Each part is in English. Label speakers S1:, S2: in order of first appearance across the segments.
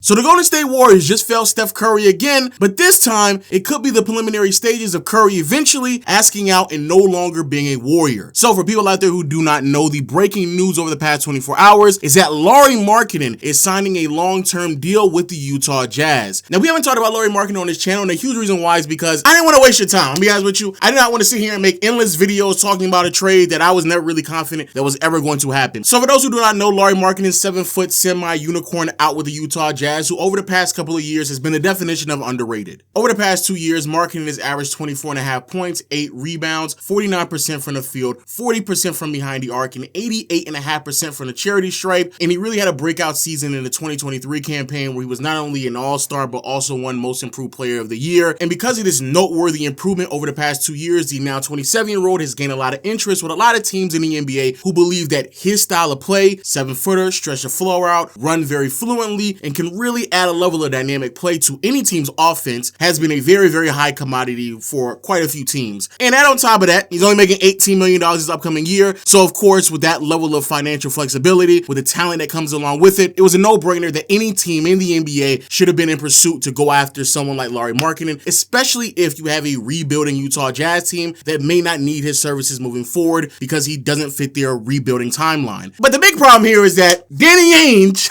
S1: So the Golden State Warriors just fell Steph Curry again, but this time it could be the preliminary stages of Curry eventually asking out and no longer being a Warrior. So for people out there who do not know, the breaking news over the past 24 hours is that Lauri Markkanen is signing a long-term deal with the Utah Jazz. Now, we haven't talked about Lauri Markkanen on this channel, and a huge reason why is because I didn't want to waste your time. I'll be honest with you. I did not want to sit here and make endless videos talking about a trade that I was never really confident that was ever going to happen. So for those who do not know, Lauri Markkanen, 7-foot semi-unicorn out with the Utah Jazz, who over the past couple of years has been the definition of underrated. Over the past 2 years, Markkanen has averaged 24.5 points, 8 rebounds, 49% from the field, 40% from behind the arc, and 88.5% from the charity stripe. And he really had a breakout season in the 2023 campaign where he was not only an all-star, but also won Most Improved Player of the Year. And because of this noteworthy improvement over the past 2 years, the now 27-year-old has gained a lot of interest with a lot of teams in the NBA who believe that his style of play, 7-footer, stretch the floor out, run very fluently, and can really add a level of dynamic play to any team's offense, has been a very, very high commodity for quite a few teams. And add on top of that, he's only making $18 million this upcoming year. So of course, with that level of financial flexibility, with the talent that comes along with it, it was a no-brainer that any team in the NBA should have been in pursuit to go after someone like Lauri Markkanen, especially if you have a rebuilding Utah Jazz team that may not need his services moving forward because he doesn't fit their rebuilding timeline. But the big problem here is that Danny Ainge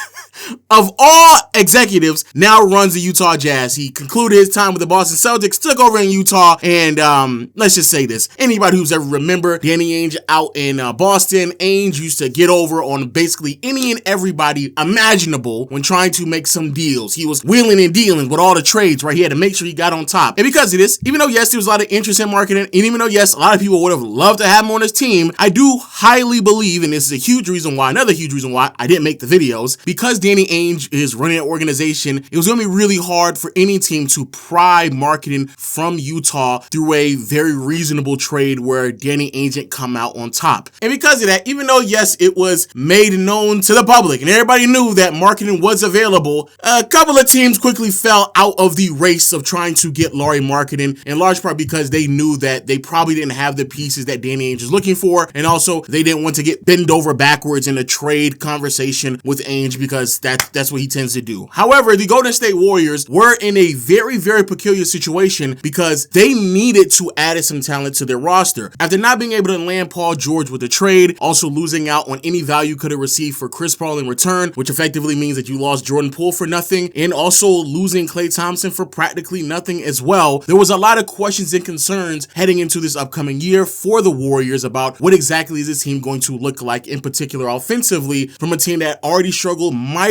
S1: of all executives, now runs the Utah Jazz. He concluded his time with the Boston Celtics, took over in Utah, and let's just say this. Anybody who's ever remembered Danny Ainge out in Boston, Ainge used to get over on basically any and everybody imaginable when trying to make some deals. He was wheeling and dealing with all the trades, right? He had to make sure he got on top. And because of this, even though yes, there was a lot of interest in Markkanen, and even though yes, a lot of people would have loved to have him on his team, I do highly believe, and this is a huge reason why, another huge reason why I didn't make the videos, because Danny Ainge is running an organization, it was going to be really hard for any team to pry Markkanen from Utah through a very reasonable trade where Danny Ainge didn't come out on top. And because of that, even though yes, it was made known to the public and everybody knew that Markkanen was available, a couple of teams quickly fell out of the race of trying to get Lauri Markkanen, in large part because they knew that they probably didn't have the pieces that Danny Ainge is looking for, and also they didn't want to get bent over backwards in a trade conversation with Ainge because that's what he tends to do. However, the Golden State Warriors were in a very, very peculiar situation because they needed to add some talent to their roster. After not being able to land Paul George with the trade, also losing out on any value could have received for Chris Paul in return, which effectively means that you lost Jordan Poole for nothing, and also losing Klay Thompson for practically nothing as well. There was a lot of questions and concerns heading into this upcoming year for the Warriors about what exactly is this team going to look like, in particular offensively, from a team that already struggled mightily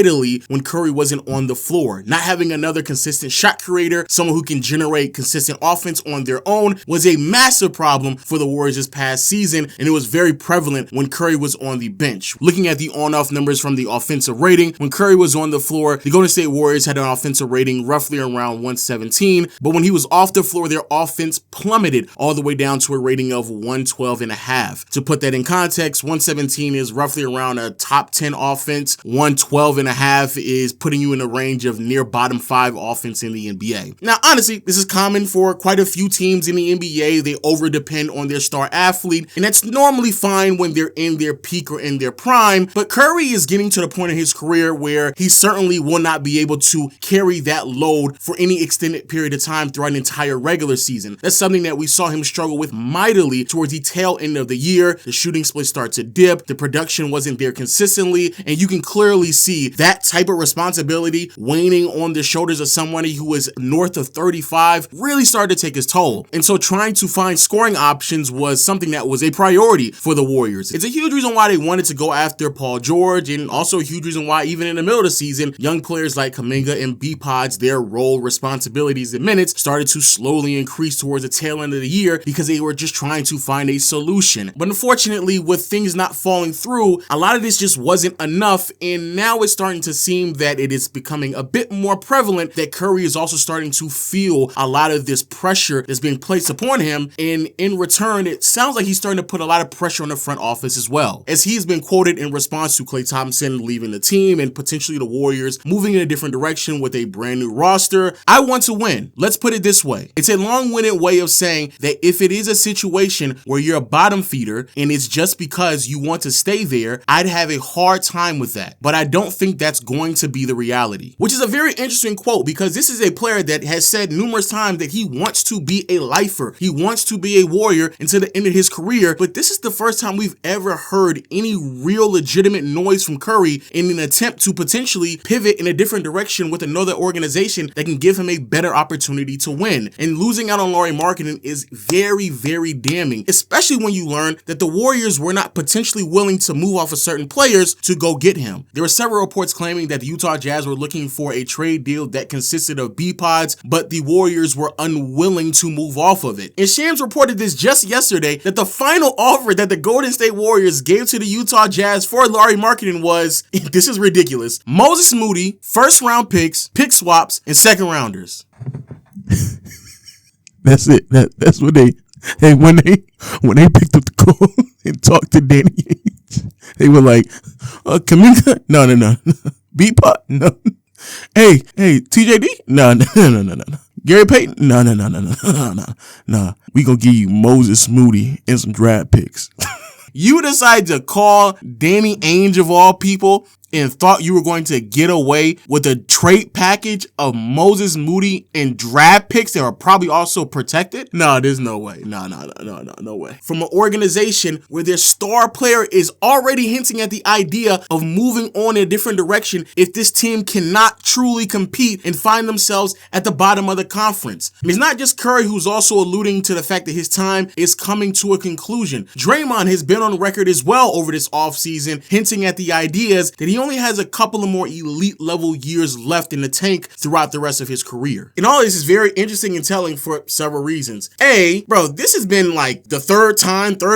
S1: when Curry wasn't on the floor. Not having another consistent shot creator, someone who can generate consistent offense on their own, was a massive problem for the Warriors this past season, and it was very prevalent when Curry was on the bench. Looking at the on-off numbers from the offensive rating, when Curry was on the floor, the Golden State Warriors had an offensive rating roughly around 117, but when he was off the floor, their offense plummeted all the way down to a rating of 112.5. To put that in context, 117 is roughly around a top 10 offense, 112.5 is putting you in a range of near bottom 5 offense in the NBA. Now, honestly, this is common for quite a few teams in the NBA. They over-depend on their star athlete, and that's normally fine when they're in their peak or in their prime, but Curry is getting to the point in his career where he certainly will not be able to carry that load for any extended period of time throughout an entire regular season. That's something that we saw him struggle with mightily towards the tail end of the year. The shooting split started to dip, the production wasn't there consistently, and you can clearly see that type of responsibility waning on the shoulders of somebody who is north of 35 really started to take his toll. And so trying to find scoring options was something that was a priority for the Warriors. It's a huge reason why they wanted to go after Paul George, and also a huge reason why even in the middle of the season, young players like Kuminga and B-Pods, their role, responsibilities, and minutes started to slowly increase towards the tail end of the year because they were just trying to find a solution. But unfortunately, with things not falling through, a lot of this just wasn't enough, and now it's starting to seem that it is becoming a bit more prevalent that Curry is also starting to feel a lot of this pressure that's being placed upon him, and in return, it sounds like he's starting to put a lot of pressure on the front office as well, as he's been quoted in response to Klay Thompson leaving the team and potentially the Warriors moving in a different direction with a brand new roster. I want to win. Let's put it this way. It's a long-winded way of saying that if it is a situation where you're a bottom feeder and it's just because you want to stay there, I'd have a hard time with that. But I don't think think that's going to be the reality. Which is a very interesting quote, because this is a player that has said numerous times that he wants to be a lifer. He wants to be a Warrior until the end of his career, but this is the first time we've ever heard any real legitimate noise from Curry in an attempt to potentially pivot in a different direction with another organization that can give him a better opportunity to win. And losing out on Lauri Markkanen is very, very damning, especially when you learn that the Warriors were not potentially willing to move off of certain players to go get him. There were several reports claiming that the Utah Jazz were looking for a trade deal that consisted of B-pods, but the Warriors were unwilling to move off of it. And Shams reported this just yesterday, that the final offer that the Golden State Warriors gave to the Utah Jazz for Lauri Markkanen was, this is ridiculous, Moses Moody, first round picks, pick swaps, and second rounders.
S2: That's it. That's what they, and when they picked up the call and talked to Danny Ainge, they were like, Kaminga? No. B-Pot? No. Hey, TJD? No. Gary Payton? No. We gonna give you Moses Moody and some draft picks.
S1: You decide to call Danny Ainge of all people and thought you were going to get away with a trade package of Moses Moody and draft picks that are probably also protected? No, there's no way. No way. From an organization where their star player is already hinting at the idea of moving on in a different direction if this team cannot truly compete and find themselves at the bottom of the conference. And it's not just Curry who's also alluding to the fact that his time is coming to a conclusion. Draymond has been on record as well over this offseason, hinting at the ideas that he only has a couple of more elite level years left in the tank throughout the rest of his career. And all this is very interesting and telling for several reasons. Bro, this has been like the third,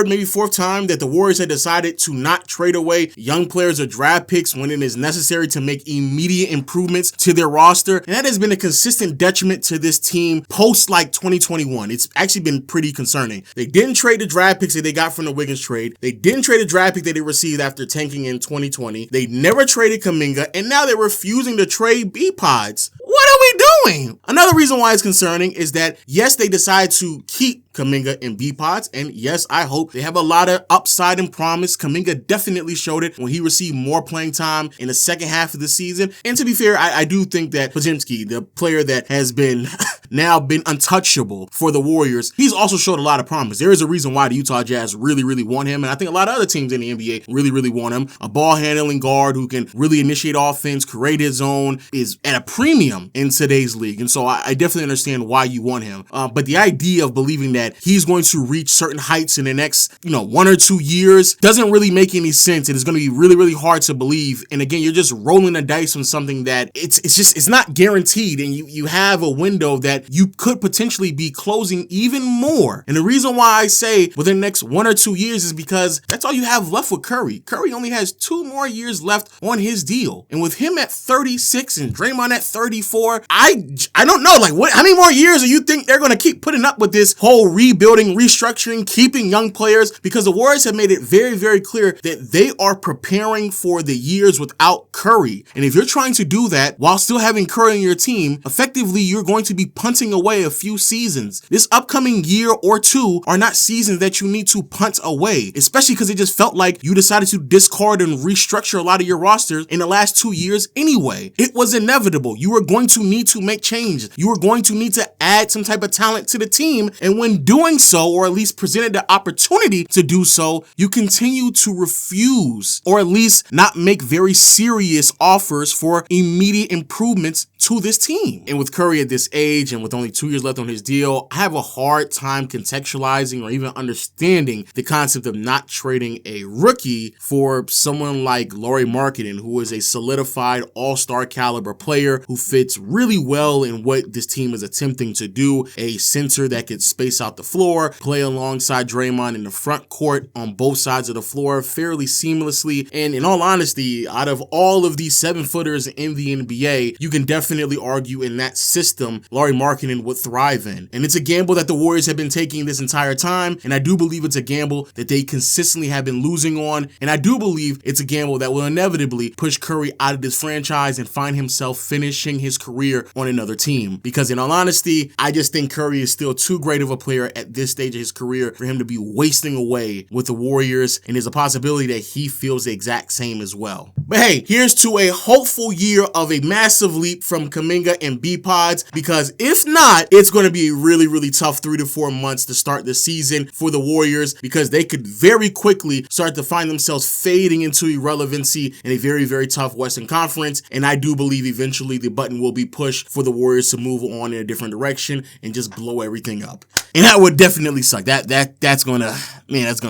S1: maybe fourth time that the Warriors had decided to not trade away young players or draft picks when it is necessary to make immediate improvements to their roster. And that has been a consistent detriment to this team post like 2021. It's actually been pretty concerning. They didn't trade the draft picks that they got from the Wiggins trade. They didn't trade the draft pick that they received after tanking in 2020. They never traded Kaminga, and now they're refusing to trade B-pods. What are we doing? Another reason why it's concerning is that, yes, they decide to keep Kaminga and B-pods, and yes, I hope they have a lot of upside and promise. Kaminga definitely showed it when he received more playing time in the second half of the season. And to be fair, I do think that Podziemski, the player that has been now been untouchable for the Warriors, he's also showed a lot of promise. There is a reason why the Utah Jazz really, really want him, and I think a lot of other teams in the NBA really, really want him. A ball-handling guard who can really initiate offense, create his own, is at a premium in today's league. And so I definitely understand why you want him. But the idea of believing that he's going to reach certain heights in the next, 1 or 2 years doesn't really make any sense. It is going to be really, really hard to believe. And again, you're just rolling the dice on something that it's not guaranteed. And you have a window that you could potentially be closing even more. And the reason why I say within the next 1 or 2 years is because that's all you have left with Curry. Curry only has 2 more years left on his deal. And with him at 36 and Draymond at 34, I don't know, how many more years do you think they're going to keep putting up with this whole rebuilding, restructuring, keeping young players? Because the Warriors have made it very, very clear that they are preparing for the years without Curry. And if you're trying to do that while still having Curry on your team, effectively you're going to be punting away a few seasons. This upcoming year or two are not seasons that you need to punt away, especially because it just felt like you decided to discard and restructure a lot of your rosters in the last 2 years anyway. It was inevitable. You were going to need to make changes. You were going to need to add some type of talent to the team. And when doing so, or at least presented the opportunity to do so, you continue to refuse, or at least not make very serious offers for immediate improvements to this team. And with Curry at this age and with only 2 years left on his deal, I have a hard time contextualizing or even understanding the concept of not trading a rookie for someone like Lauri Markkanen, who is a solidified all-star caliber player who fits really well in what this team is attempting to do. A center that could space out the floor, play alongside Draymond in the front court on both sides of the floor fairly seamlessly. And in all honesty, out of all of these 7-footers in the NBA, you can definitely definitely argue in that system, Lauri Markkanen would thrive in. And it's a gamble that the Warriors have been taking this entire time, and I do believe it's a gamble that they consistently have been losing on, and I do believe it's a gamble that will inevitably push Curry out of this franchise and find himself finishing his career on another team. Because in all honesty, I just think Curry is still too great of a player at this stage of his career for him to be wasting away with the Warriors, and there's a possibility that he feels the exact same as well. But hey, here's to a hopeful year of a massive leap from Kuminga and B-Pods, because if not, it's going to be a really, really tough 3 to 4 months to start the season for the Warriors, because they could very quickly start to find themselves fading into irrelevancy in a very, very tough Western Conference, and I do believe eventually the button will be pushed for the Warriors to move on in a different direction and just blow everything up. And that would definitely suck. That's gonna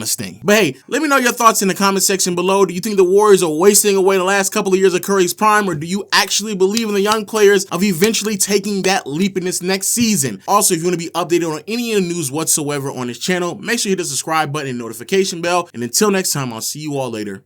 S1: sting. But hey, let me know your thoughts in the comment section below. Do you think the Warriors are wasting away the last couple of years of Curry's prime, or do you actually believe in the young players of eventually taking that leap in this next season? Also, if you want to be updated on any of the news whatsoever on this channel, make sure you hit the subscribe button and notification bell. And until next time, I'll see you all later.